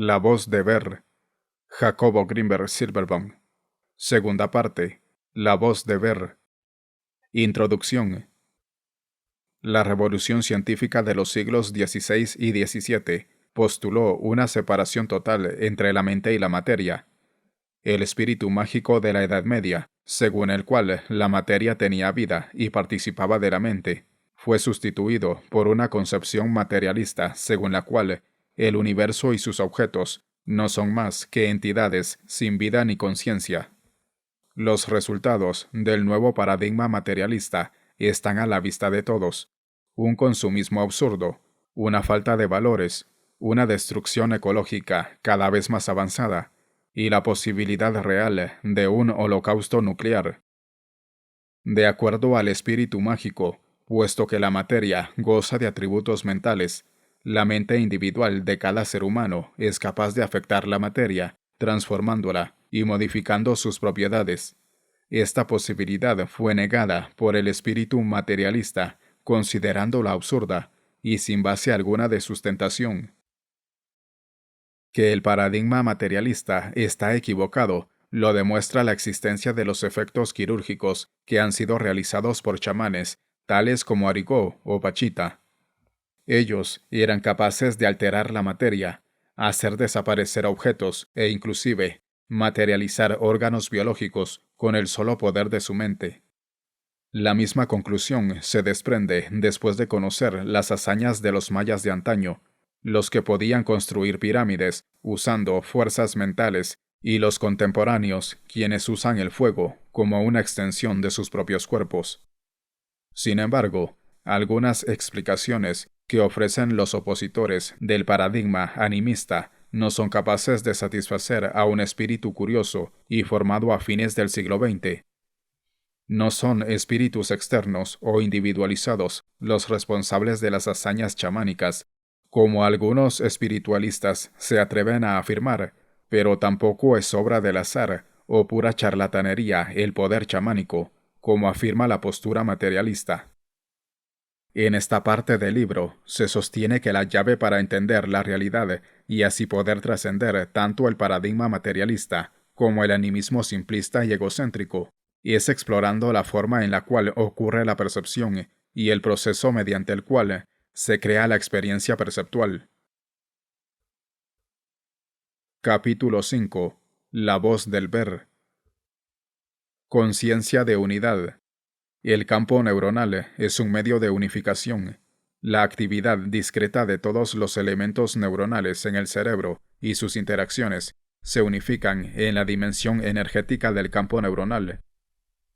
La voz de Ver, Jacobo Grinberg Silverbaum. Segunda parte. La voz de Ver. Introducción. La revolución científica de los siglos XVI y XVII postuló una separación total entre la mente y la materia. El espíritu mágico de la Edad Media, según el cual la materia tenía vida y participaba de la mente, fue sustituido por una concepción materialista según la cual el universo y sus objetos no son más que entidades sin vida ni conciencia. Los resultados del nuevo paradigma materialista están a la vista de todos: un consumismo absurdo, una falta de valores, una destrucción ecológica cada vez más avanzada, y la posibilidad real de un holocausto nuclear. De acuerdo al espíritu mágico, puesto que la materia goza de atributos mentales, la mente individual de cada ser humano es capaz de afectar la materia, transformándola y modificando sus propiedades. Esta posibilidad fue negada por el espíritu materialista, considerándola absurda y sin base alguna de sustentación. Que el paradigma materialista está equivocado lo demuestra la existencia de los efectos quirúrgicos que han sido realizados por chamanes, tales como Arigó o Pachita. Ellos eran capaces de alterar la materia, hacer desaparecer objetos e inclusive materializar órganos biológicos con el solo poder de su mente. La misma conclusión se desprende después de conocer las hazañas de los mayas de antaño, los que podían construir pirámides usando fuerzas mentales, y los contemporáneos, quienes usan el fuego como una extensión de sus propios cuerpos. Sin embargo, algunas explicaciones que ofrecen los opositores del paradigma animista no son capaces de satisfacer a un espíritu curioso y formado a fines del siglo XX. No son espíritus externos o individualizados los responsables de las hazañas chamánicas, como algunos espiritualistas se atreven a afirmar, pero tampoco es obra del azar o pura charlatanería el poder chamánico, como afirma la postura materialista. En esta parte del libro se sostiene que la llave para entender la realidad y así poder trascender tanto el paradigma materialista como el animismo simplista y egocéntrico es explorando la forma en la cual ocurre la percepción y el proceso mediante el cual se crea la experiencia perceptual. Capítulo 5. La voz del ver. Conciencia de unidad. El campo neuronal es un medio de unificación. La actividad discreta de todos los elementos neuronales en el cerebro y sus interacciones se unifican en la dimensión energética del campo neuronal.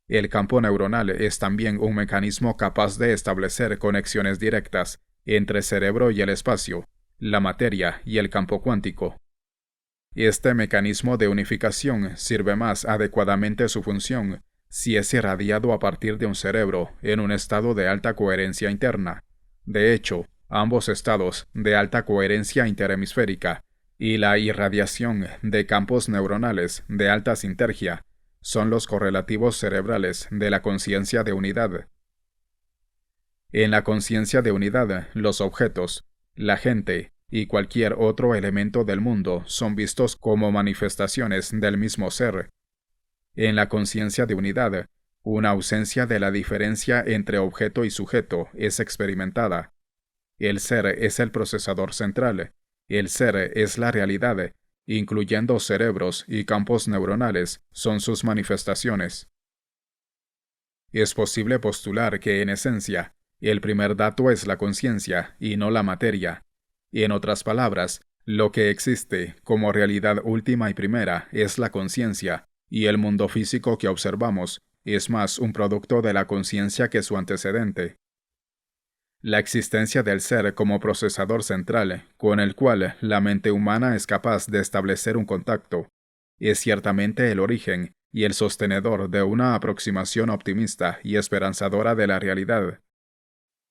El campo neuronal es también un mecanismo capaz de establecer conexiones directas entre el cerebro y el espacio, la materia y el campo cuántico. Este mecanismo de unificación sirve más adecuadamente su función si es irradiado a partir de un cerebro en un estado de alta coherencia interna. De hecho, ambos estados de alta coherencia interhemisférica y la irradiación de campos neuronales de alta sinergia son los correlativos cerebrales de la conciencia de unidad. En la conciencia de unidad, los objetos, la gente y cualquier otro elemento del mundo son vistos como manifestaciones del mismo ser. En la conciencia de unidad, una ausencia de la diferencia entre objeto y sujeto es experimentada. El ser es el procesador central, el ser es la realidad, incluyendo cerebros y campos neuronales, son sus manifestaciones. Es posible postular que, en esencia, el primer dato es la conciencia y no la materia. Y en otras palabras, lo que existe como realidad última y primera es la conciencia, y el mundo físico que observamos es más un producto de la conciencia que su antecedente. La existencia del ser como procesador central, con el cual la mente humana es capaz de establecer un contacto, es ciertamente el origen y el sostenedor de una aproximación optimista y esperanzadora de la realidad.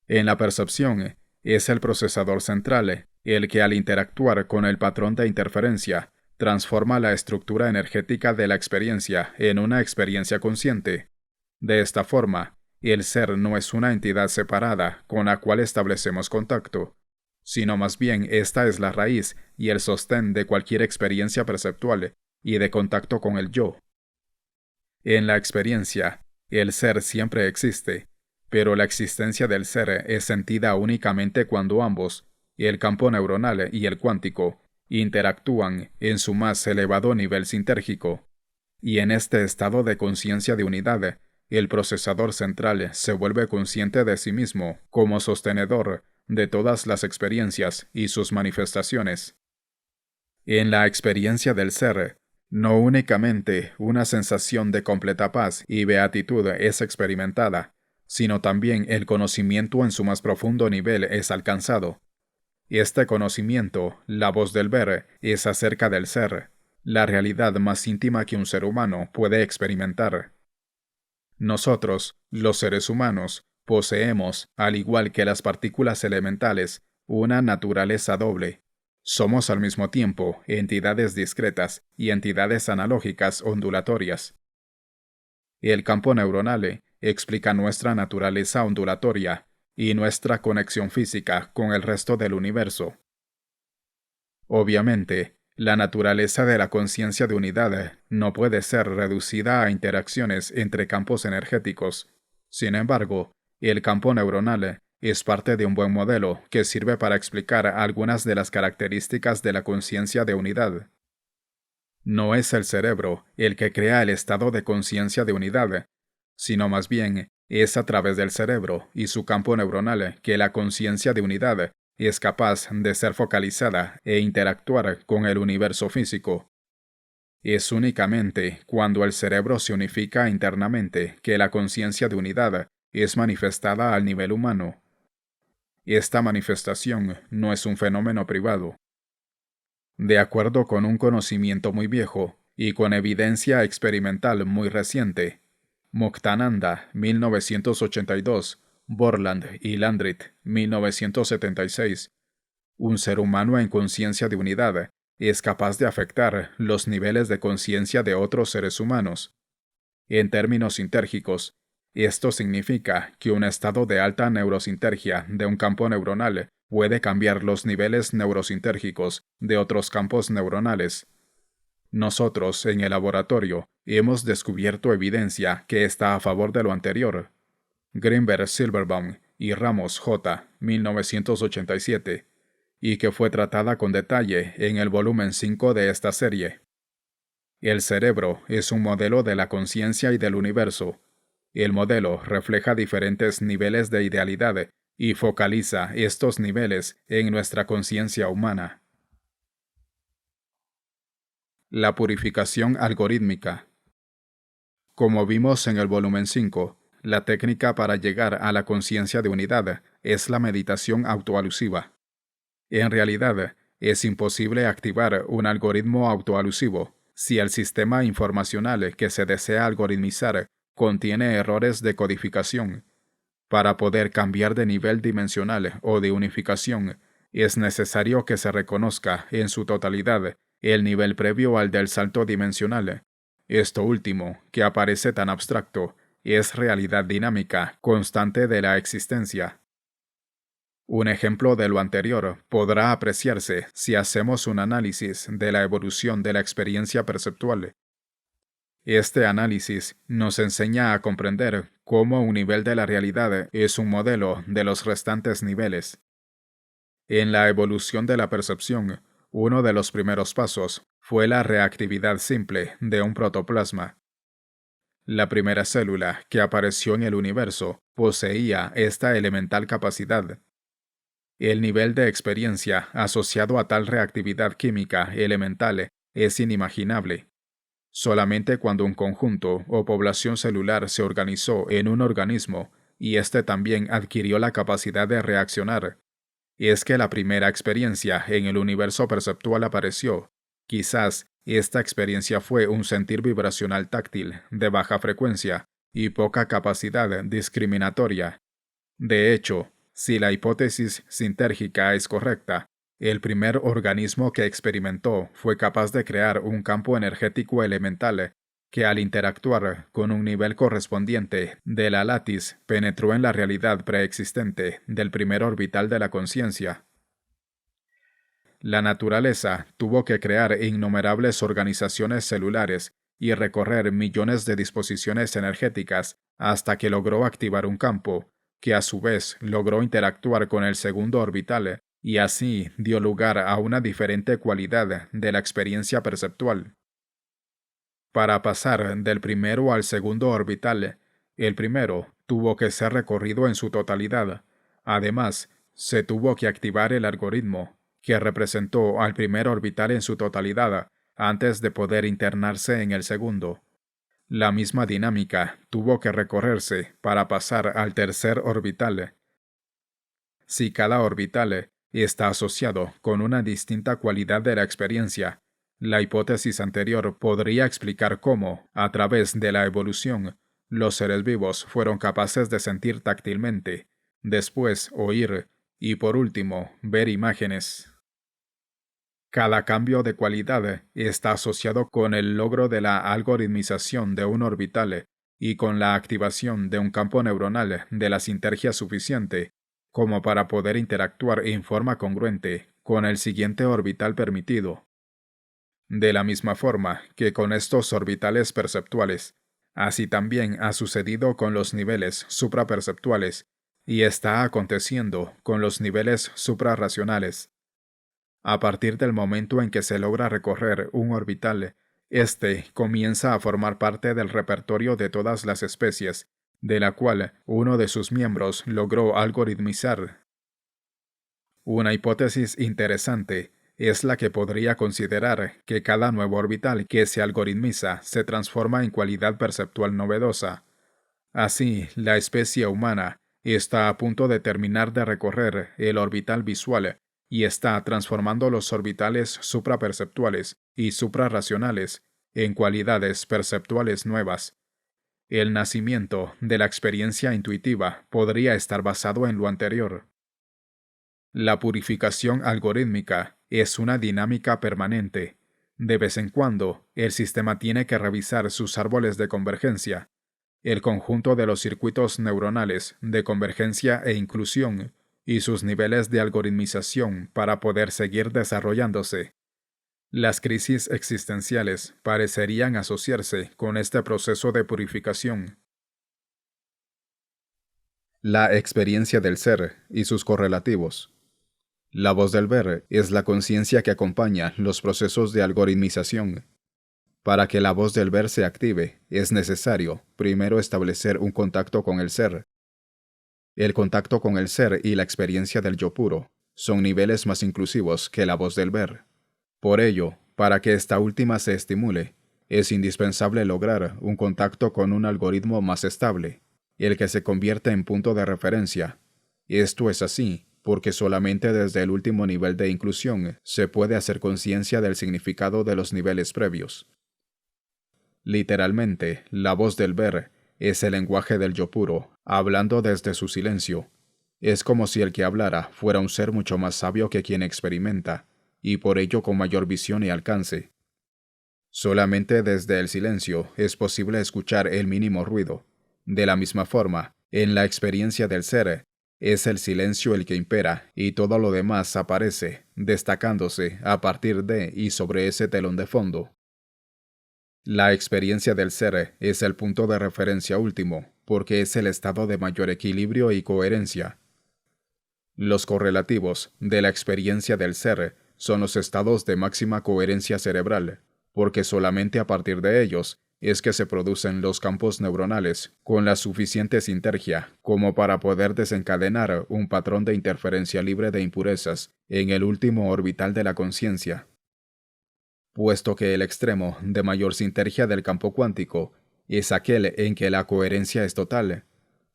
En la percepción, es el procesador central el que, al interactuar con el patrón de interferencia, transforma la estructura energética de la experiencia en una experiencia consciente. De esta forma, el ser no es una entidad separada con la cual establecemos contacto. sino más bien esta es la raíz y el sostén de cualquier experiencia perceptual y de contacto con el yo. En la experiencia, el ser siempre existe, pero la existencia del ser es sentida únicamente cuando ambos, el campo neuronal y el cuántico, interactúan en su más elevado nivel sintérgico. Y en este estado de conciencia de unidad, el procesador central se vuelve consciente de sí mismo como sostenedor de todas las experiencias y sus manifestaciones. En la experiencia del ser, no únicamente una sensación de completa paz y beatitud es experimentada, sino también el conocimiento en su más profundo nivel es alcanzado. Este conocimiento, la voz del ver, es acerca del ser, la realidad más íntima que un ser humano puede experimentar. Nosotros, los seres humanos, poseemos, al igual que las partículas elementales, una naturaleza doble. Somos al mismo tiempo entidades discretas y entidades analógicas ondulatorias. El campo neuronal explica nuestra naturaleza ondulatoria y nuestra conexión física con el resto del universo. Obviamente, la naturaleza de la conciencia de unidad no puede ser reducida a interacciones entre campos energéticos. Sin embargo, el campo neuronal es parte de un buen modelo que sirve para explicar algunas de las características de la conciencia de unidad. No es el cerebro el que crea el estado de conciencia de unidad, sino más bien es a través del cerebro y su campo neuronal que la conciencia de unidad es capaz de ser focalizada e interactuar con el universo físico. Es únicamente cuando el cerebro se unifica internamente que la conciencia de unidad es manifestada al nivel humano. Esta manifestación no es un fenómeno privado. De acuerdo con un conocimiento muy viejo y con evidencia experimental muy reciente, Muktananda, 1982, Borland y Landrit, 1976, un ser humano en conciencia de unidad es capaz de afectar los niveles de conciencia de otros seres humanos. En términos sintérgicos, esto significa que un estado de alta neurosintergia de un campo neuronal puede cambiar los niveles neurosintérgicos de otros campos neuronales. Nosotros, en el laboratorio, hemos descubierto evidencia que está a favor de lo anterior. Greenberg, Silverbaum y Ramos J. 1987, y que fue tratada con detalle en el volumen 5 de esta serie. El cerebro es un modelo de la conciencia y del universo. El modelo refleja diferentes niveles de idealidad y focaliza estos niveles en nuestra conciencia humana. La purificación algorítmica. Como vimos en el volumen 5, la técnica para llegar a la conciencia de unidad es la meditación autoalusiva. En realidad, es imposible activar un algoritmo autoalusivo si el sistema informacional que se desea algoritmizar contiene errores de codificación. Para poder cambiar de nivel dimensional o de unificación, es necesario que se reconozca en su totalidad el nivel previo al del salto dimensional. Esto último, que aparece tan abstracto, es realidad dinámica, constante de la existencia. Un ejemplo de lo anterior podrá apreciarse si hacemos un análisis de la evolución de la experiencia perceptual. Este análisis nos enseña a comprender cómo un nivel de la realidad es un modelo de los restantes niveles. En la evolución de la percepción, uno de los primeros pasos fue la reactividad simple de un protoplasma. La primera célula que apareció en el universo poseía esta elemental capacidad. El nivel de experiencia asociado a tal reactividad química elemental es inimaginable. Solamente cuando un conjunto o población celular se organizó en un organismo y éste también adquirió la capacidad de reaccionar, es que la primera experiencia en el universo perceptual apareció. Quizás esta experiencia fue un sentir vibracional táctil de baja frecuencia y poca capacidad discriminatoria. De hecho, si la hipótesis sintérgica es correcta, el primer organismo que experimentó fue capaz de crear un campo energético elemental que al interactuar con un nivel correspondiente de la látiz penetró en la realidad preexistente del primer orbital de la conciencia. la naturaleza tuvo que crear innumerables organizaciones celulares y recorrer millones de disposiciones energéticas hasta que logró activar un campo, que a su vez logró interactuar con el segundo orbital y así dio lugar a una diferente cualidad de la experiencia perceptual. Para pasar del primero al segundo orbital, el primero tuvo que ser recorrido en su totalidad. Además, se tuvo que activar el algoritmo, que representó al primer orbital en su totalidad antes de poder internarse en el segundo. La misma dinámica tuvo que recorrerse para pasar al tercer orbital. Si cada orbital está asociado con una distinta cualidad de la experiencia, la hipótesis anterior podría explicar cómo, a través de la evolución, los seres vivos fueron capaces de sentir táctilmente, después oír y por último ver imágenes. Cada cambio de cualidad está asociado con el logro de la algoritmización de un orbital y con la activación de un campo neuronal de la sinergia suficiente como para poder interactuar en forma congruente con el siguiente orbital permitido. De la misma forma que con estos orbitales perceptuales, así también ha sucedido con los niveles supraperceptuales y está aconteciendo con los niveles suprarracionales. A partir del momento en que se logra recorrer un orbital, este comienza a formar parte del repertorio de todas las especies, de la cual uno de sus miembros logró algoritmizar. Una hipótesis interesante es la que podría considerar que cada nuevo orbital que se algoritmiza se transforma en cualidad perceptual novedosa. Así, la especie humana está a punto de terminar de recorrer el orbital visual y está transformando los orbitales supraperceptuales y suprarracionales en cualidades perceptuales nuevas. El nacimiento de la experiencia intuitiva podría estar basado en lo anterior. La purificación algorítmica es una dinámica permanente. De vez en cuando, el sistema tiene que revisar sus árboles de convergencia, el conjunto de los circuitos neuronales de convergencia e inclusión, y sus niveles de algoritmización para poder seguir desarrollándose. Las crisis existenciales parecerían asociarse con este proceso de purificación. La experiencia del ser y sus correlativos. La voz del ver es la conciencia que acompaña los procesos de algoritmización. Para que la voz del ver se active, es necesario primero establecer un contacto con el ser. El contacto con el ser y la experiencia del yo puro son niveles más inclusivos que la voz del ver. Por ello, para que esta última se estimule, es indispensable lograr un contacto con un algoritmo más estable, el que se convierte en punto de referencia. Esto es así porque solamente desde el último nivel de inclusión se puede hacer conciencia del significado de los niveles previos. Literalmente, la voz del ver es el lenguaje del yo puro, hablando desde su silencio. Es como si el que hablara fuera un ser mucho más sabio que quien experimenta, y por ello con mayor visión y alcance. Solamente desde el silencio es posible escuchar el mínimo ruido. De la misma forma, en la experiencia del ser, es el silencio el que impera y todo lo demás aparece, destacándose a partir de y sobre ese telón de fondo. La experiencia del ser es el punto de referencia último, porque es el estado de mayor equilibrio y coherencia. Los correlativos de la experiencia del ser son los estados de máxima coherencia cerebral, porque solamente a partir de ellos es que se producen los campos neuronales con la suficiente sinergia como para poder desencadenar un patrón de interferencia libre de impurezas en el último orbital de la conciencia. Puesto que el extremo de mayor sinergia del campo cuántico es aquel en que la coherencia es total,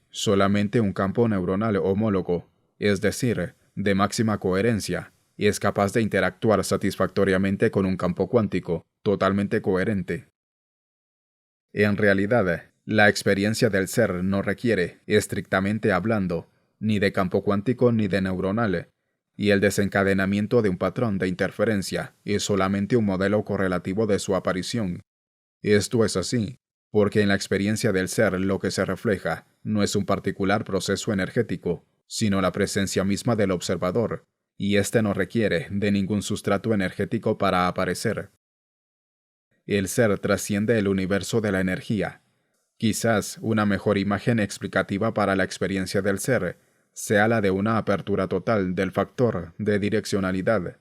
solamente un campo neuronal homólogo, es decir, de máxima coherencia, es capaz de interactuar satisfactoriamente con un campo cuántico totalmente coherente. En realidad, la experiencia del ser no requiere, estrictamente hablando, ni de campo cuántico ni de neuronal, y el desencadenamiento de un patrón de interferencia es solamente un modelo correlativo de su aparición. Esto es así, porque en la experiencia del ser lo que se refleja no es un particular proceso energético, sino la presencia misma del observador, y éste no requiere de ningún sustrato energético para aparecer. El ser trasciende el universo de la energía. Quizás una mejor imagen explicativa para la experiencia del ser sea la de una apertura total del factor de direccionalidad,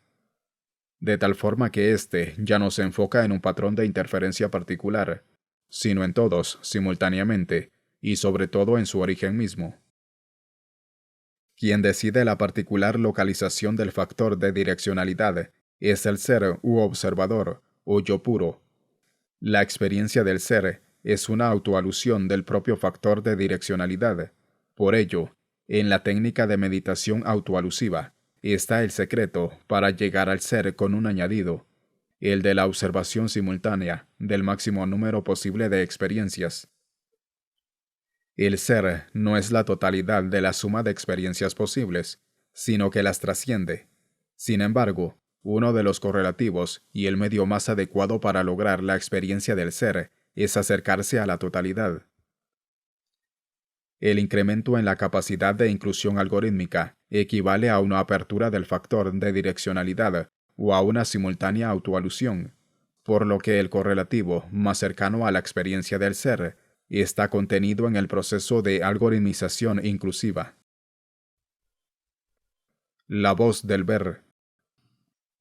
de tal forma que éste ya no se enfoca en un patrón de interferencia particular, sino en todos simultáneamente y sobre todo en su origen mismo. Quien decide la particular localización del factor de direccionalidad es el ser u observador o yo puro. La experiencia del ser es una autoalusión del propio factor de direccionalidad. Por ello, en la técnica de meditación autoalusiva está el secreto para llegar al ser con un añadido, el de la observación simultánea del máximo número posible de experiencias. El ser no es la totalidad de la suma de experiencias posibles, sino que las trasciende. Sin embargo, uno de los correlativos y el medio más adecuado para lograr la experiencia del ser es acercarse a la totalidad. El incremento en la capacidad de inclusión algorítmica equivale a una apertura del factor de direccionalidad o a una simultánea autoalusión, por lo que el correlativo más cercano a la experiencia del ser está contenido en el proceso de algoritmización inclusiva. La voz del ver.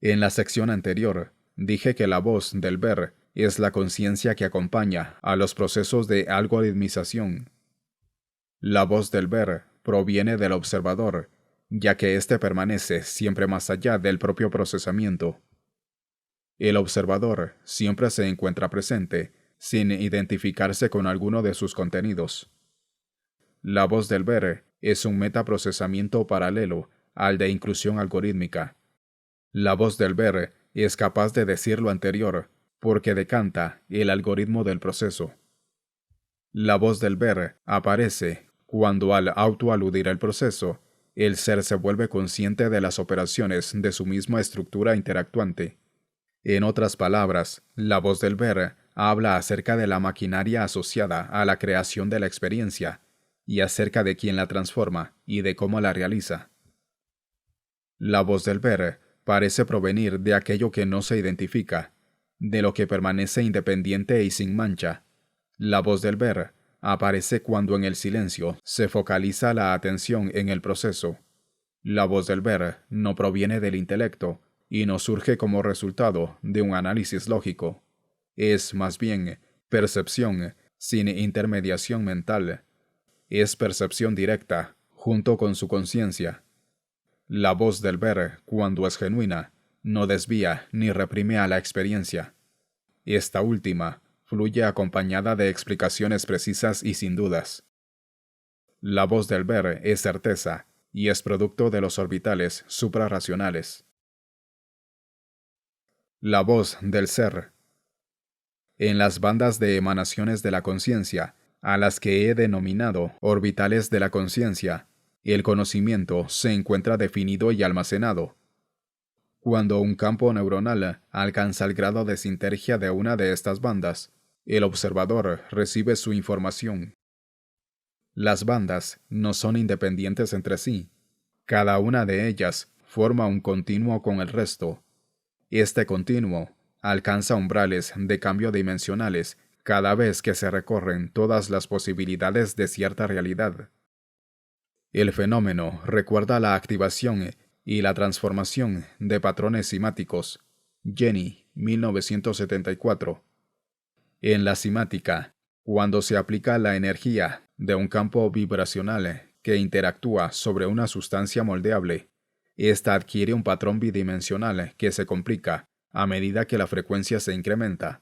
En la sección anterior, dije que la voz del ver es la conciencia que acompaña a los procesos de algoritmización. La voz del ver proviene del observador, ya que éste permanece siempre más allá del propio procesamiento. El observador siempre se encuentra presente, sin identificarse con alguno de sus contenidos. La voz del ver es un metaprocesamiento paralelo al de inclusión algorítmica. La voz del ver es capaz de decir lo anterior, porque decanta el algoritmo del proceso. La voz del ver aparece cuando, al autoaludir el proceso, el ser se vuelve consciente de las operaciones de su misma estructura interactuante. En otras palabras, la voz del ver habla acerca de la maquinaria asociada a la creación de la experiencia y acerca de quién la transforma y de cómo la realiza. La voz del ver parece provenir de aquello que no se identifica, de lo que permanece independiente y sin mancha. La voz del ver aparece cuando en el silencio se focaliza la atención en el proceso. La voz del ver no proviene del intelecto y no surge como resultado de un análisis lógico. Es, más bien, percepción sin intermediación mental. Es percepción directa, junto con su conciencia. La voz del ver, cuando es genuina, no desvía ni reprime a la experiencia. Esta última fluye acompañada de explicaciones precisas y sin dudas. La voz del ver es certeza y es producto de los orbitales suprarracionales. La voz del ser. En las bandas de emanaciones de la conciencia, a las que he denominado orbitales de la conciencia, el conocimiento se encuentra definido y almacenado. Cuando un campo neuronal alcanza el grado de sinergia de una de estas bandas, el observador recibe su información. Las bandas no son independientes entre sí. Cada una de ellas forma un continuo con el resto. Este continuo alcanza umbrales de cambio dimensionales cada vez que se recorren todas las posibilidades de cierta realidad. El fenómeno recuerda la activación y la transformación de patrones simáticos. Jenny, 1974. En la simática, cuando se aplica la energía de un campo vibracional que interactúa sobre una sustancia moldeable, ésta adquiere un patrón bidimensional que se complica a medida que la frecuencia se incrementa.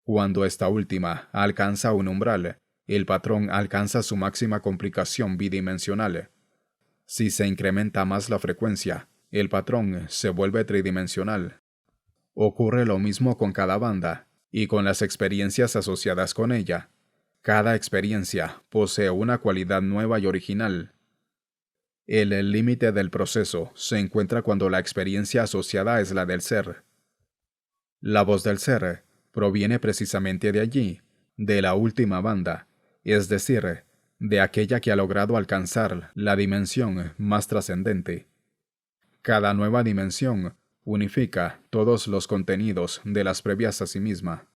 Cuando esta última alcanza un umbral, el patrón alcanza su máxima complicación bidimensional. Si se incrementa más la frecuencia, el patrón se vuelve tridimensional. Ocurre lo mismo con cada banda y con las experiencias asociadas con ella. Cada experiencia posee una cualidad nueva y original. El límite del proceso se encuentra cuando la experiencia asociada es la del ser. La voz del ser proviene precisamente de allí, de la última banda, es decir, de aquella que ha logrado alcanzar la dimensión más trascendente. Cada nueva dimensión unifica todos los contenidos de las previas a sí misma.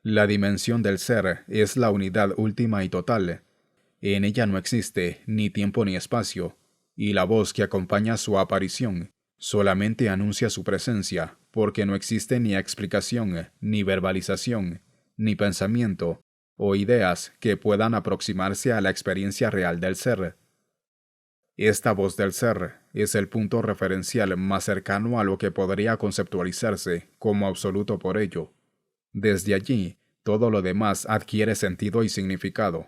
La dimensión del ser es la unidad última y total. En ella no existe ni tiempo ni espacio, y la voz que acompaña su aparición solamente anuncia su presencia, porque no existe ni explicación, ni verbalización, ni pensamiento, o ideas que puedan aproximarse a la experiencia real del ser. Esta voz del ser es el punto referencial más cercano a lo que podría conceptualizarse como absoluto por ello. Desde allí, todo lo demás adquiere sentido y significado.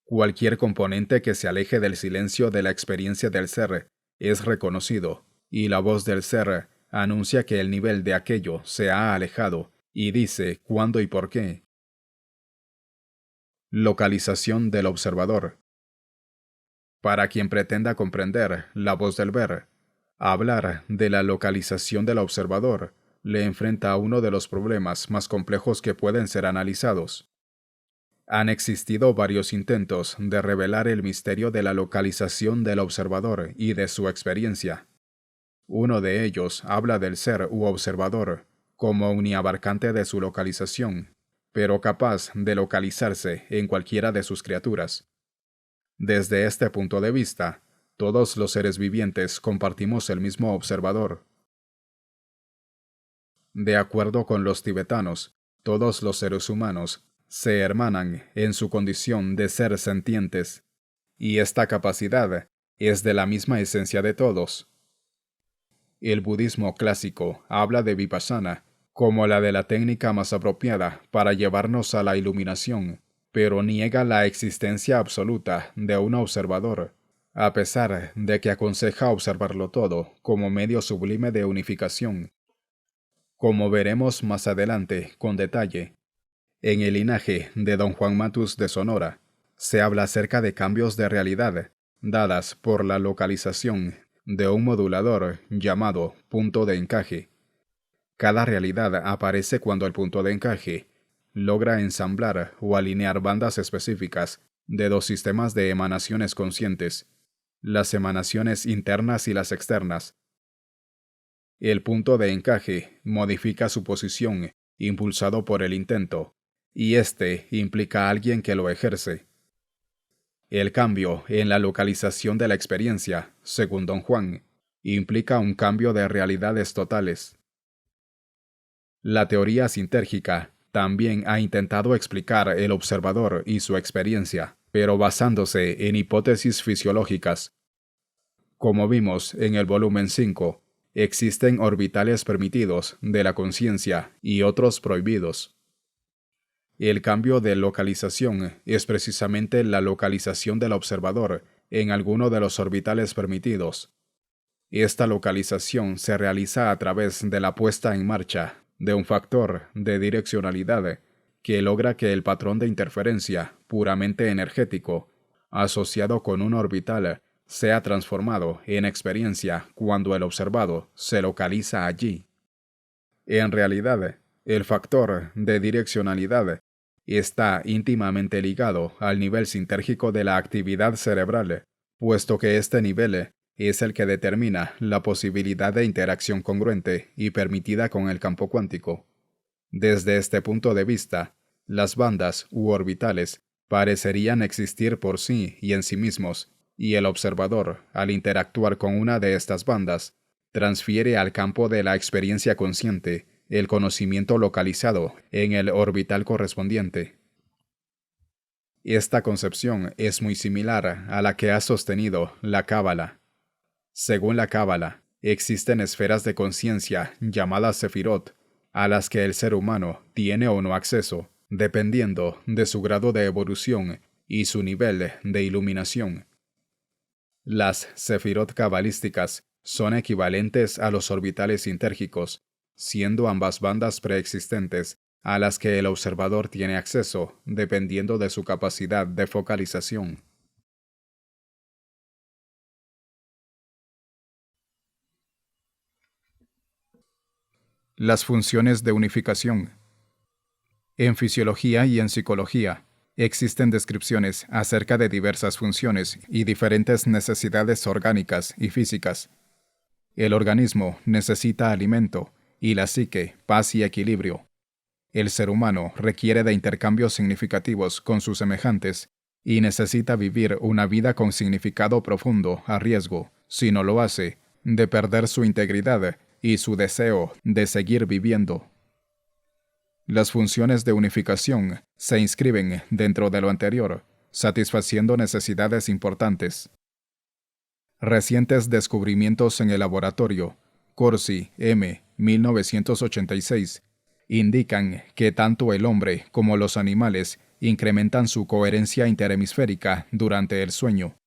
Cualquier componente que se aleje del silencio de la experiencia del ser es reconocido, y la voz del ser anuncia que el nivel de aquello se ha alejado y dice cuándo y por qué. Localización del observador. Para quien pretenda comprender la voz del ver, hablar de la localización del observador le enfrenta a uno de los problemas más complejos que pueden ser analizados. Han existido varios intentos de revelar el misterio de la localización del observador y de su experiencia. Uno de ellos habla del ser u observador como uniabarcante de su localización, pero capaz de localizarse en cualquiera de sus criaturas. Desde este punto de vista, todos los seres vivientes compartimos el mismo observador. De acuerdo con los tibetanos, todos los seres humanos se hermanan en su condición de ser sentientes, y esta capacidad es de la misma esencia de todos. El budismo clásico habla de vipassana como la de la técnica más apropiada para llevarnos a la iluminación, pero niega la existencia absoluta de un observador, a pesar de que aconseja observarlo todo como medio sublime de unificación. Como veremos más adelante con detalle, en el linaje de Don Juan Matus de Sonora, se habla acerca de cambios de realidad dadas por la localización de un modulador llamado punto de encaje. Cada realidad aparece cuando el punto de encaje logra ensamblar o alinear bandas específicas de dos sistemas de emanaciones conscientes, las emanaciones internas y las externas. El punto de encaje modifica su posición impulsado por el intento, y este implica a alguien que lo ejerce. El cambio en la localización de la experiencia, según Don Juan, implica un cambio de realidades totales. La teoría sintérgica también ha intentado explicar el observador y su experiencia, pero basándose en hipótesis fisiológicas. Como vimos en el volumen 5, existen orbitales permitidos de la conciencia y otros prohibidos. El cambio de localización es precisamente la localización del observador en alguno de los orbitales permitidos. Esta localización se realiza a través de la puesta en marcha de un factor de direccionalidad que logra que el patrón de interferencia puramente energético asociado con un orbital sea transformado en experiencia cuando el observado se localiza allí. En realidad, el factor de direccionalidad está íntimamente ligado al nivel sintérgico de la actividad cerebral, puesto que este nivel es el que determina la posibilidad de interacción congruente y permitida con el campo cuántico. Desde este punto de vista, las bandas u orbitales parecerían existir por sí y en sí mismos, y el observador, al interactuar con una de estas bandas, transfiere al campo de la experiencia consciente el conocimiento localizado en el orbital correspondiente. Esta concepción es muy similar a la que ha sostenido la Cábala. Según la Cábala, existen esferas de conciencia llamadas sefirot, a las que el ser humano tiene o no acceso, dependiendo de su grado de evolución y su nivel de iluminación. Las sefirot cabalísticas son equivalentes a los orbitales sintérgicos, siendo ambas bandas preexistentes a las que el observador tiene acceso dependiendo de su capacidad de focalización. Las funciones de unificación. En fisiología y en psicología, Existen descripciones acerca de diversas funciones y diferentes necesidades orgánicas y físicas. El organismo necesita alimento y la psique paz y equilibrio. El ser humano requiere de intercambios significativos con sus semejantes y necesita vivir una vida con significado profundo a riesgo, si no lo hace, de perder su integridad y su deseo de seguir viviendo. Las funciones de unificación se inscriben dentro de lo anterior, satisfaciendo necesidades importantes. Recientes descubrimientos en el laboratorio, Corsi, M. 1986, indican que tanto el hombre como los animales incrementan su coherencia interhemisférica durante el sueño.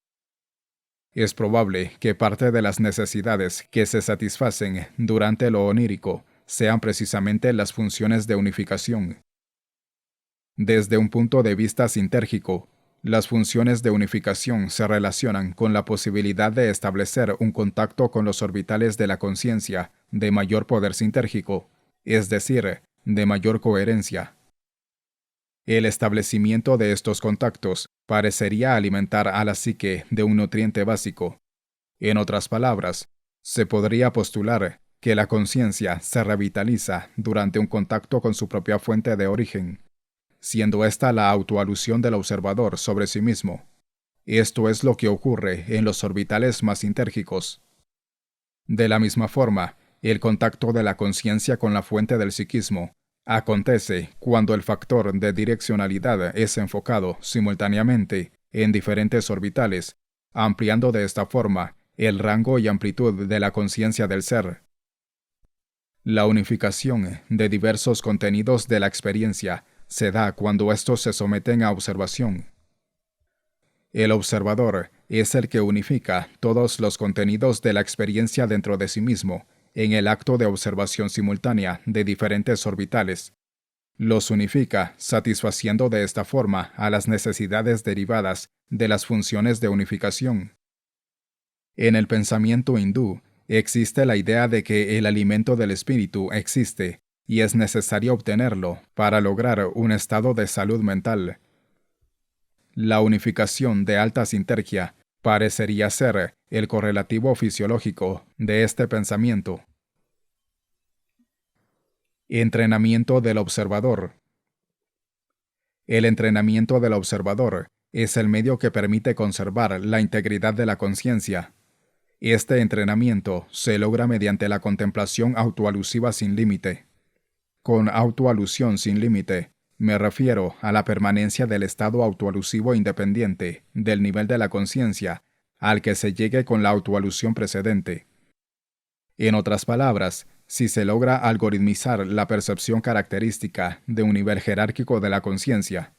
Es probable que parte de las necesidades que se satisfacen durante lo onírico sean precisamente las funciones de unificación. Desde un punto de vista sintérgico, las funciones de unificación se relacionan con la posibilidad de establecer un contacto con los orbitales de la conciencia de mayor poder sintérgico, es decir, de mayor coherencia. El establecimiento de estos contactos parecería alimentar a la psique de un nutriente básico. En otras palabras, se podría postular que la conciencia se revitaliza durante un contacto con su propia fuente de origen, siendo esta la autoalusión del observador sobre sí mismo. Esto es lo que ocurre en los orbitales más sintérgicos. De la misma forma, el contacto de la conciencia con la fuente del psiquismo acontece cuando el factor de direccionalidad es enfocado simultáneamente en diferentes orbitales, ampliando de esta forma el rango y amplitud de la conciencia del ser. La unificación de diversos contenidos de la experiencia se da cuando estos se someten a observación. El observador es el que unifica todos los contenidos de la experiencia dentro de sí mismo en el acto de observación simultánea de diferentes orbitales. Los unifica satisfaciendo de esta forma a las necesidades derivadas de las funciones de unificación. En el pensamiento hindú existe la idea de que el alimento del espíritu existe y es necesario obtenerlo para lograr un estado de salud mental. La unificación de alta sintergia parecería ser el correlativo fisiológico de este pensamiento. Entrenamiento del observador. El entrenamiento del observador es el medio que permite conservar la integridad de la conciencia. Este entrenamiento se logra mediante la contemplación autoalusiva sin límite. Con autoalusión sin límite, me refiero a la permanencia del estado autoalusivo independiente del nivel de la conciencia al que se llegue con la autoalusión precedente. En otras palabras, si se logra algoritmizar la percepción característica de un nivel jerárquico de la conciencia.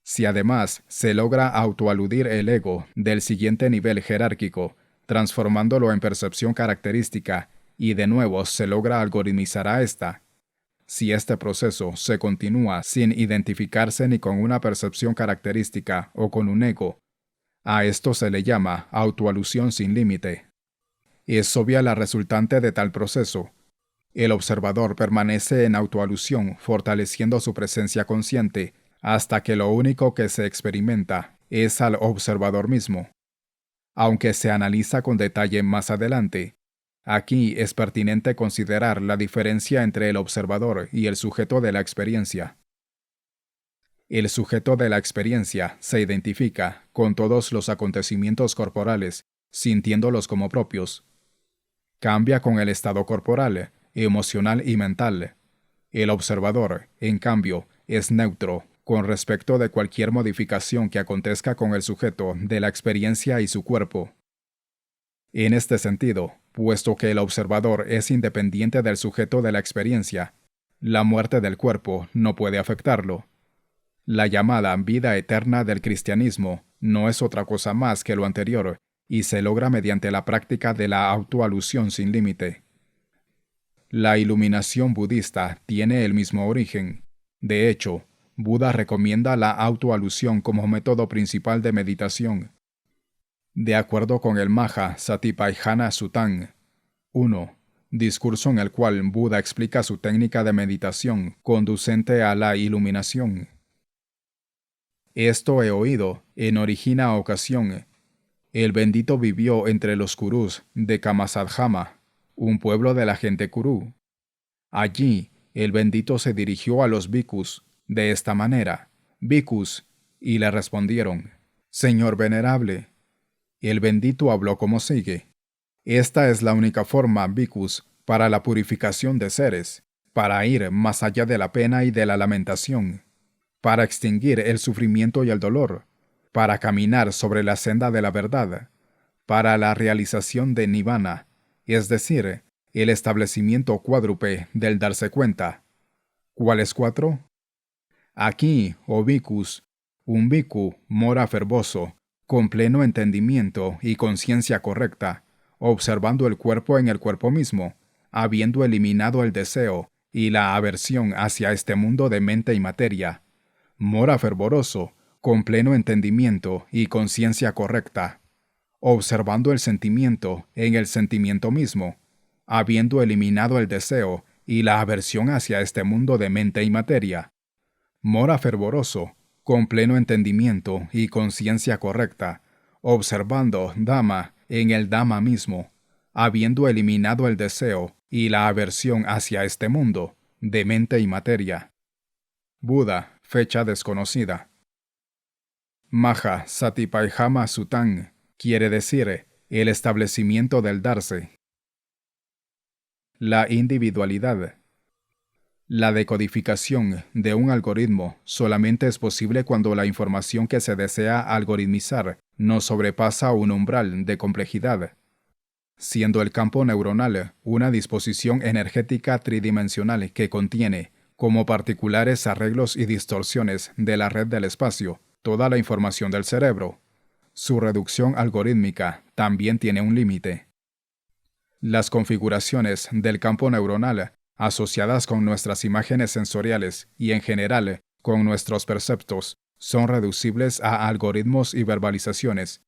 Si además se logra autoaludir el ego del siguiente nivel jerárquico, transformándolo en percepción característica, y de nuevo se logra algoritmizar a esta. Si este proceso se continúa sin identificarse ni con una percepción característica o con un ego, a esto se le llama autoalusión sin límite. Es obvia la resultante de tal proceso. El observador permanece en autoalusión, fortaleciendo su presencia consciente, hasta que lo único que se experimenta es al observador mismo. Aunque se analiza con detalle más adelante, aquí es pertinente considerar la diferencia entre el observador y el sujeto de la experiencia. El sujeto de la experiencia se identifica con todos los acontecimientos corporales, sintiéndolos como propios. Cambia con el estado corporal, emocional y mental. El observador, en cambio, es neutro con respecto de cualquier modificación que acontezca con el sujeto de la experiencia y su cuerpo. En este sentido, puesto que el observador es independiente del sujeto de la experiencia, la muerte del cuerpo no puede afectarlo. La llamada vida eterna del cristianismo no es otra cosa más que lo anterior, y se logra mediante la práctica de la autoalusión sin límite. La iluminación budista tiene el mismo origen. De hecho, Buda recomienda la autoalusión como método principal de meditación. De acuerdo con el Maha Satipatthana Suttan 1, discurso en el cual Buda explica su técnica de meditación conducente a la iluminación. Esto he oído, en origina ocasión. El bendito vivió entre los Kurús de Kamasadhama, un pueblo de la gente Kurú. Allí, el bendito se dirigió a los bhikkhus de esta manera: bhikkhus, y le respondieron: Señor venerable. El bendito habló como sigue: Esta es la única forma, bhikkhus, para la purificación de seres, para ir más allá de la pena y de la lamentación, para extinguir el sufrimiento y el dolor, para caminar sobre la senda de la verdad, para la realización de nirvana, es decir, el establecimiento cuádruple del darse cuenta. ¿Cuáles cuatro? Aquí, oh bhikkhus, un bhikkhu mora fervoso, con pleno entendimiento y conciencia correcta, observando el cuerpo en el cuerpo mismo, habiendo eliminado el deseo y la aversión hacia este mundo de mente y materia. Mora fervoroso, con pleno entendimiento y conciencia correcta, observando el sentimiento en el sentimiento mismo, habiendo eliminado el deseo y la aversión hacia este mundo de mente y materia. Mora fervoroso, con pleno entendimiento y conciencia correcta, observando Dhamma en el Dhamma mismo, habiendo eliminado el deseo y la aversión hacia este mundo de mente y materia. Buda, fecha desconocida. Maha Satipatthana Suttan quiere decir el establecimiento del darse. La individualidad. La decodificación de un algoritmo solamente es posible cuando la información que se desea algoritmizar no sobrepasa un umbral de complejidad, siendo el campo neuronal una disposición energética tridimensional que contiene, como particulares arreglos y distorsiones de la red del espacio, toda la información del cerebro. Su reducción algorítmica también tiene un límite. Las configuraciones del campo neuronal asociadas con nuestras imágenes sensoriales y en general con nuestros perceptos son reducibles a algoritmos y verbalizaciones.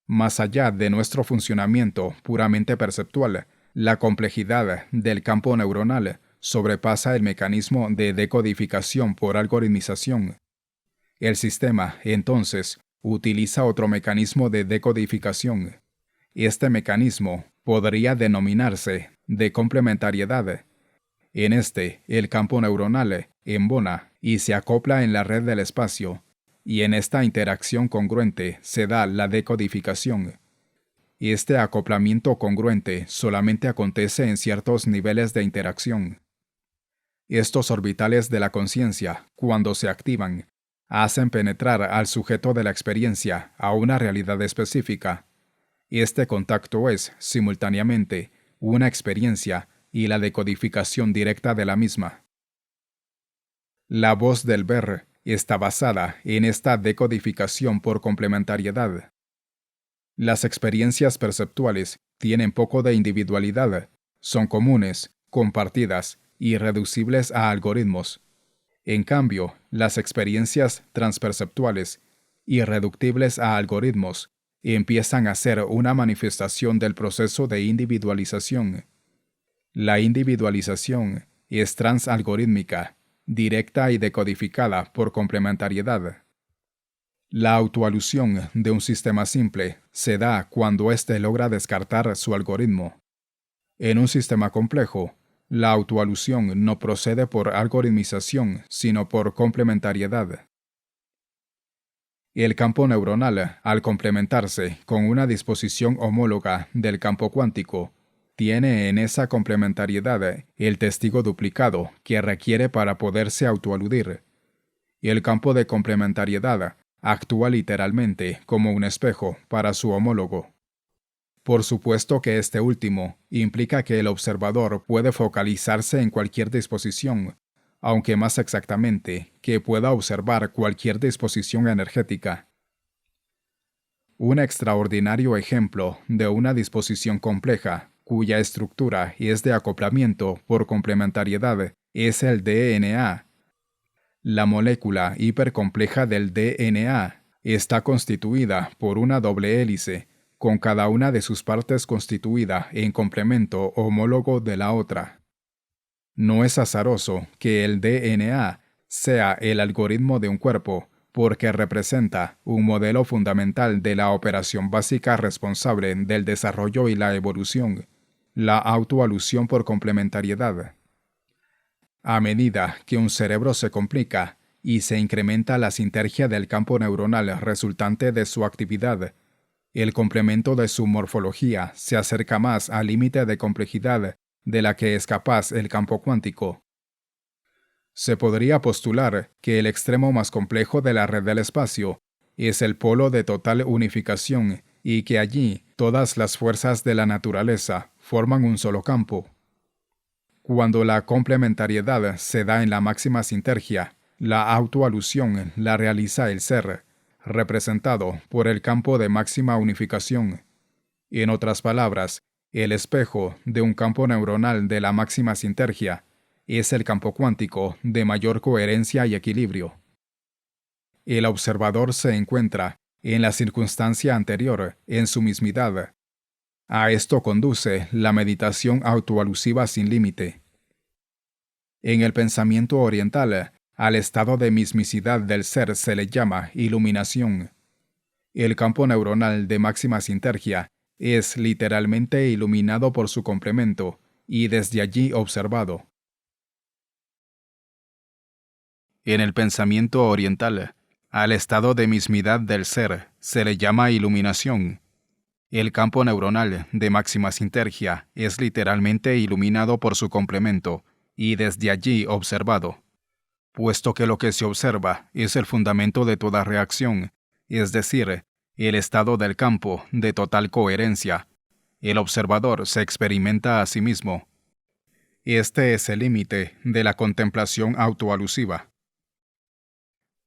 Más allá de nuestro funcionamiento puramente perceptual, la complejidad del campo neuronal sobrepasa el mecanismo de decodificación por algoritmización. El sistema, entonces, utiliza otro mecanismo de decodificación. Este mecanismo podría denominarse de complementariedad. En este, el campo neuronal embona y se acopla en la red del espacio, y en esta interacción congruente se da la decodificación. Este acoplamiento congruente solamente acontece en ciertos niveles de interacción. Estos orbitales de la conciencia, cuando se activan, hacen penetrar al sujeto de la experiencia a una realidad específica. Este contacto es, simultáneamente, una experiencia y la decodificación directa de la misma. La voz del ver está basada en esta decodificación por complementariedad. Las experiencias perceptuales tienen poco de individualidad, son comunes, compartidas y reducibles a algoritmos. En cambio, las experiencias transperceptuales, irreductibles a algoritmos, empiezan a ser una manifestación del proceso de individualización. La individualización es transalgorítmica, directa y decodificada por complementariedad. La autoalusión de un sistema simple se da cuando éste logra descartar su algoritmo. En un sistema complejo, la autoalusión no procede por algoritmización, sino por complementariedad. El campo neuronal, al complementarse con una disposición homóloga del campo cuántico, tiene en esa complementariedad el testigo duplicado que requiere para poderse autoaludir. Y el campo de complementariedad actúa literalmente como un espejo para su homólogo. Por supuesto que este último implica que el observador puede focalizarse en cualquier disposición, aunque más exactamente, que pueda observar cualquier disposición energética. Un extraordinario ejemplo de una disposición compleja, cuya estructura es de acoplamiento por complementariedad, es el DNA. La molécula hipercompleja del DNA está constituida por una doble hélice, con cada una de sus partes constituida en complemento homólogo de la otra. No es azaroso que el DNA sea el algoritmo de un cuerpo, porque representa un modelo fundamental de la operación básica responsable del desarrollo y la evolución, la autoalusión por complementariedad. A medida que un cerebro se complica y se incrementa la sinergia del campo neuronal resultante de su actividad, el complemento de su morfología se acerca más al límite de complejidad de la que es capaz el campo cuántico. Se podría postular que el extremo más complejo de la red del espacio es el polo de total unificación y que allí todas las fuerzas de la naturaleza forman un solo campo. Cuando la complementariedad se da en la máxima sinergia, la autoalusión la realiza el ser, representado por el campo de máxima unificación. En otras palabras, el espejo de un campo neuronal de la máxima sinergia es el campo cuántico de mayor coherencia y equilibrio. El observador se encuentra en la circunstancia anterior en su mismidad. A esto conduce la meditación autoalusiva sin límite. En el pensamiento oriental, al estado de mismicidad del ser se le llama iluminación. El campo neuronal de máxima sinergia es literalmente iluminado por su complemento y desde allí observado. En el pensamiento oriental, al estado de mismidad del ser se le llama iluminación. El campo neuronal de máxima sinergia es literalmente iluminado por su complemento y desde allí observado. Puesto que lo que se observa es el fundamento de toda reacción, es decir, el estado del campo de total coherencia, el observador se experimenta a sí mismo. Este es el límite de la contemplación autoalusiva.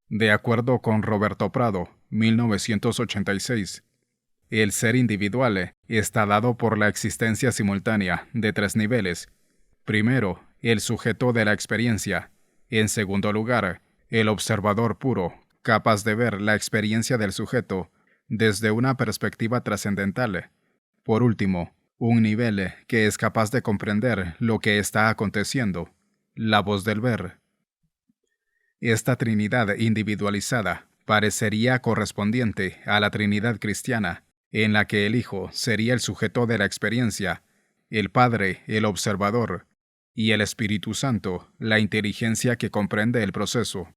De acuerdo con Roberto Prado, 1986, el ser individual está dado por la existencia simultánea de tres niveles. Primero, el sujeto de la experiencia. En segundo lugar, el observador puro, capaz de ver la experiencia del sujeto desde una perspectiva trascendental. Por último, un nivel que es capaz de comprender lo que está aconteciendo, la voz del ver. Esta Trinidad individualizada parecería correspondiente a la Trinidad cristiana, en la que el Hijo sería el sujeto de la experiencia, el Padre el observador, y el Espíritu Santo la inteligencia que comprende el proceso.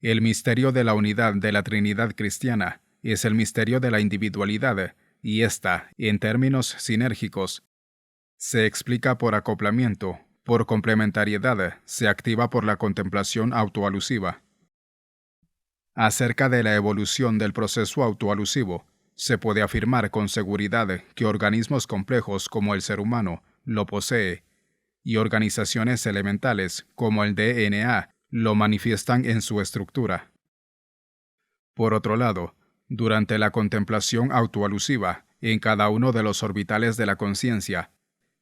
El misterio de la unidad de la Trinidad cristiana es el misterio de la individualidad, y ésta, en términos sinérgicos, se explica por acoplamiento, por complementariedad, se activa por la contemplación autoalusiva. Acerca de la evolución del proceso autoalusivo, se puede afirmar con seguridad que organismos complejos como el ser humano lo posee, y organizaciones elementales como el DNA lo manifiestan en su estructura. Por otro lado, durante la contemplación autoalusiva, en cada uno de los orbitales de la conciencia,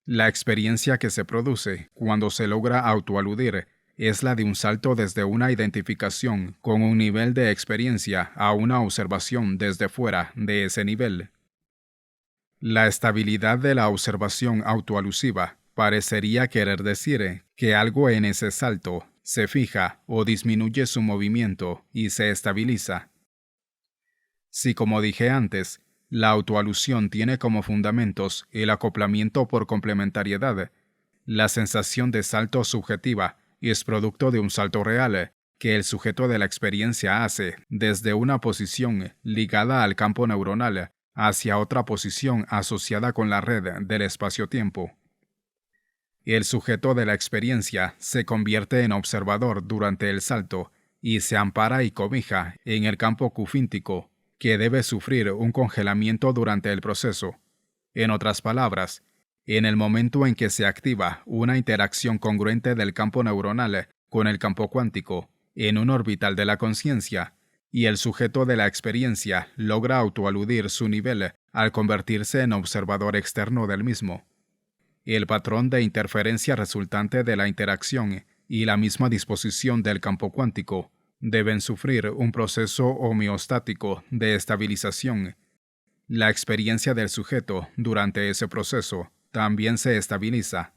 la experiencia que se produce cuando se logra autoaludir es la de un salto desde una identificación con un nivel de experiencia a una observación desde fuera de ese nivel. La estabilidad de la observación autoalusiva parecería querer decir que algo en ese salto se fija o disminuye su movimiento y se estabiliza. Si, como dije antes, la autoalusión tiene como fundamentos el acoplamiento por complementariedad, la sensación de salto subjetiva es producto de un salto real que el sujeto de la experiencia hace desde una posición ligada al campo neuronal hacia otra posición asociada con la red del espacio-tiempo. El sujeto de la experiencia se convierte en observador durante el salto y se ampara y cobija en el campo cufíntico, que debe sufrir un congelamiento durante el proceso. En otras palabras, en el momento en que se activa una interacción congruente del campo neuronal con el campo cuántico en un orbital de la conciencia, y el sujeto de la experiencia logra autoaludir su nivel al convertirse en observador externo del mismo. El patrón de interferencia resultante de la interacción y la misma disposición del campo cuántico deben sufrir un proceso homeostático de estabilización. La experiencia del sujeto durante ese proceso también se estabiliza.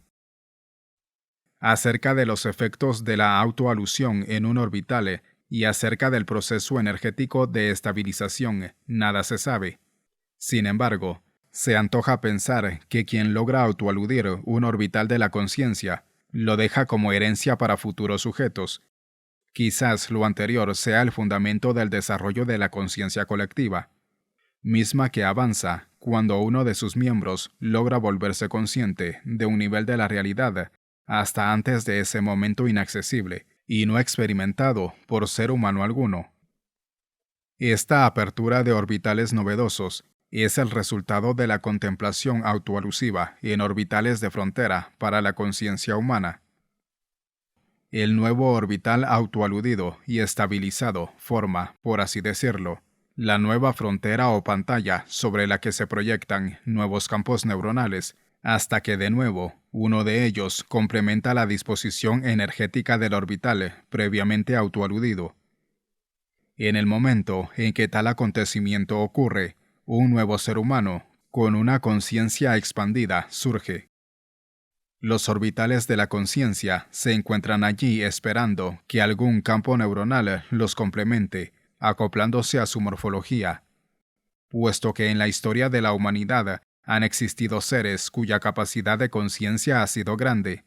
Acerca de los efectos de la autoalusión en un orbital y acerca del proceso energético de estabilización nada se sabe. Sin embargo, se antoja pensar que quien logra autoaludir un orbital de la conciencia lo deja como herencia para futuros sujetos. Quizás lo anterior sea el fundamento del desarrollo de la conciencia colectiva, misma que avanza cuando uno de sus miembros logra volverse consciente de un nivel de la realidad hasta antes de ese momento inaccesible y no experimentado por ser humano alguno. Esta apertura de orbitales novedosos es el resultado de la contemplación autoalusiva en orbitales de frontera para la conciencia humana. El nuevo orbital autoaludido y estabilizado forma, por así decirlo, la nueva frontera o pantalla sobre la que se proyectan nuevos campos neuronales, hasta que de nuevo uno de ellos complementa la disposición energética del orbital previamente autoaludido. En el momento en que tal acontecimiento ocurre, un nuevo ser humano, con una conciencia expandida, surge. Los orbitales de la conciencia se encuentran allí esperando que algún campo neuronal los complemente, acoplándose a su morfología. Puesto que en la historia de la humanidad han existido seres cuya capacidad de conciencia ha sido grande,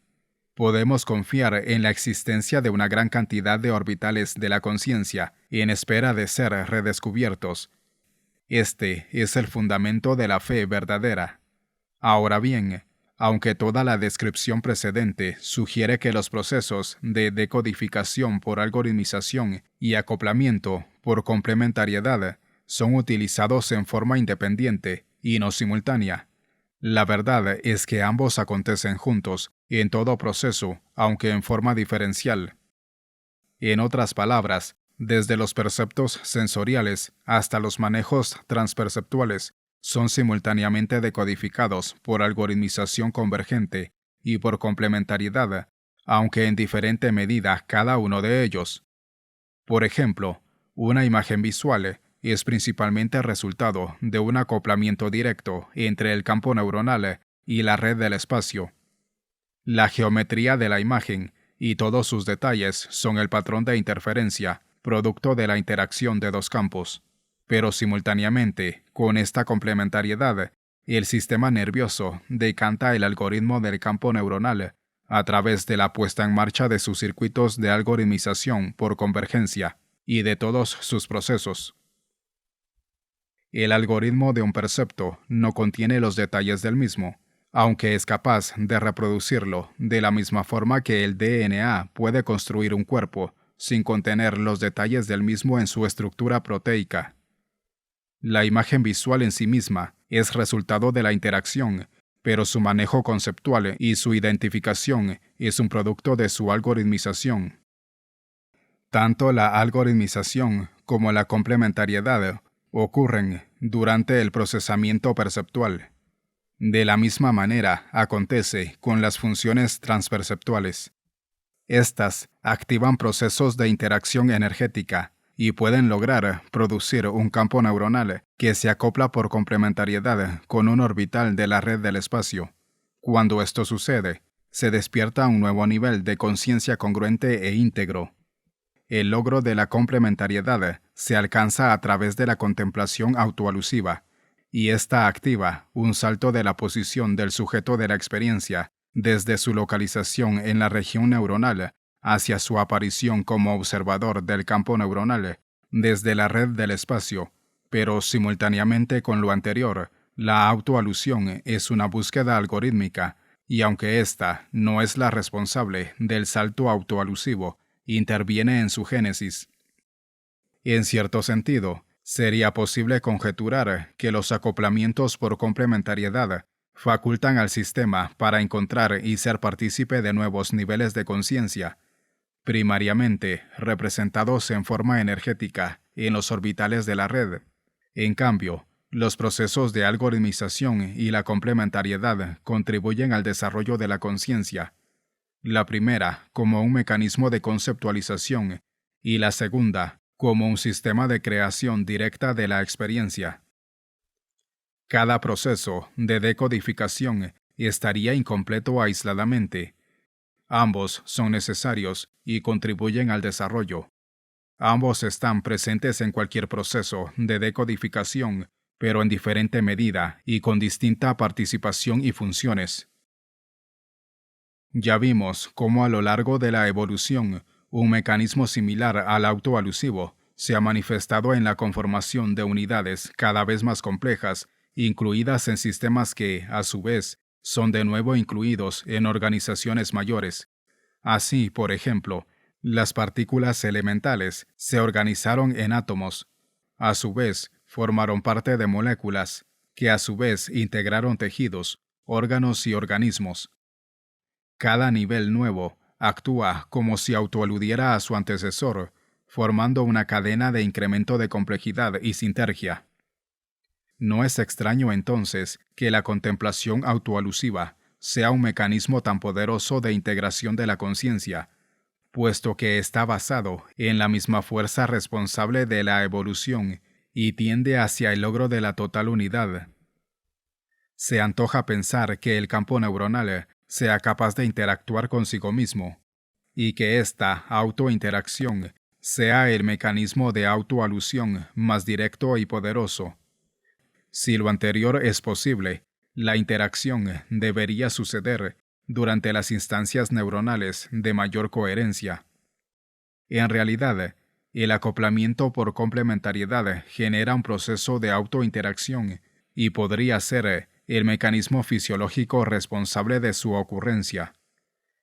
podemos confiar en la existencia de una gran cantidad de orbitales de la conciencia en espera de ser redescubiertos. Este es el fundamento de la fe verdadera. Ahora bien, aunque toda la descripción precedente sugiere que los procesos de decodificación por algoritmización y acoplamiento por complementariedad son utilizados en forma independiente y no simultánea, la verdad es que ambos acontecen juntos en todo proceso, aunque en forma diferencial. En otras palabras, desde los perceptos sensoriales hasta los manejos transperceptuales, son simultáneamente decodificados por algoritmización convergente y por complementariedad, aunque en diferente medida cada uno de ellos. Por ejemplo, una imagen visual es principalmente resultado de un acoplamiento directo entre el campo neuronal y la red del espacio. La geometría de la imagen y todos sus detalles son el patrón de interferencia, producto de la interacción de dos campos. Pero simultáneamente, con esta complementariedad, el sistema nervioso decanta el algoritmo del campo neuronal a través de la puesta en marcha de sus circuitos de algoritmización por convergencia y de todos sus procesos. El algoritmo de un percepto no contiene los detalles del mismo, aunque es capaz de reproducirlo de la misma forma que el DNA puede construir un cuerpo sin contener los detalles del mismo en su estructura proteica. La imagen visual en sí misma es resultado de la interacción, pero su manejo conceptual y su identificación es un producto de su algoritmización. Tanto la algoritmización como la complementariedad ocurren durante el procesamiento perceptual. De la misma manera acontece con las funciones transperceptuales. Estas activan procesos de interacción energética y pueden lograr producir un campo neuronal que se acopla por complementariedad con un orbital de la red del espacio. Cuando esto sucede, se despierta un nuevo nivel de conciencia congruente e íntegro. El logro de la complementariedad se alcanza a través de la contemplación autoalusiva, y ésta activa un salto de la posición del sujeto de la experiencia desde su localización en la región neuronal hacia su aparición como observador del campo neuronal desde la red del espacio, pero simultáneamente con lo anterior, la autoalusión es una búsqueda algorítmica, y aunque ésta no es la responsable del salto autoalusivo, interviene en su génesis. En cierto sentido, sería posible conjeturar que los acoplamientos por complementariedad facultan al sistema para encontrar y ser partícipe de nuevos niveles de conciencia, primariamente representados en forma energética en los orbitales de la red. En cambio, los procesos de algoritmización y la complementariedad contribuyen al desarrollo de la conciencia, la primera como un mecanismo de conceptualización y la segunda como un sistema de creación directa de la experiencia. Cada proceso de decodificación estaría incompleto aisladamente. Ambos son necesarios y contribuyen al desarrollo. Ambos están presentes en cualquier proceso de decodificación, pero en diferente medida y con distinta participación y funciones. Ya vimos cómo a lo largo de la evolución, un mecanismo similar al autoalusivo se ha manifestado en la conformación de unidades cada vez más complejas, incluidas en sistemas que, a su vez, son de nuevo incluidos en organizaciones mayores. Así, por ejemplo, las partículas elementales se organizaron en átomos. A su vez, formaron parte de moléculas, que a su vez integraron tejidos, órganos y organismos. Cada nivel nuevo actúa como si autoaludiera a su antecesor, formando una cadena de incremento de complejidad y sinergia. No es extraño entonces que la contemplación autoalusiva sea un mecanismo tan poderoso de integración de la conciencia, puesto que está basado en la misma fuerza responsable de la evolución y tiende hacia el logro de la total unidad. Se antoja pensar que el campo neuronal sea capaz de interactuar consigo mismo, y que esta autointeracción sea el mecanismo de autoalusión más directo y poderoso. Si lo anterior es posible, la interacción debería suceder durante las instancias neuronales de mayor coherencia. En realidad, el acoplamiento por complementariedad genera un proceso de autointeracción y podría ser el mecanismo fisiológico responsable de su ocurrencia.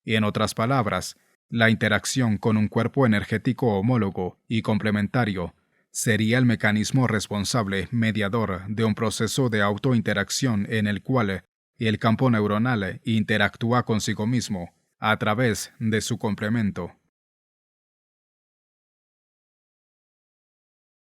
En otras palabras, la interacción con un cuerpo energético homólogo y complementario sería el mecanismo responsable mediador de un proceso de autointeracción en el cual el campo neuronal interactúa consigo mismo a través de su complemento.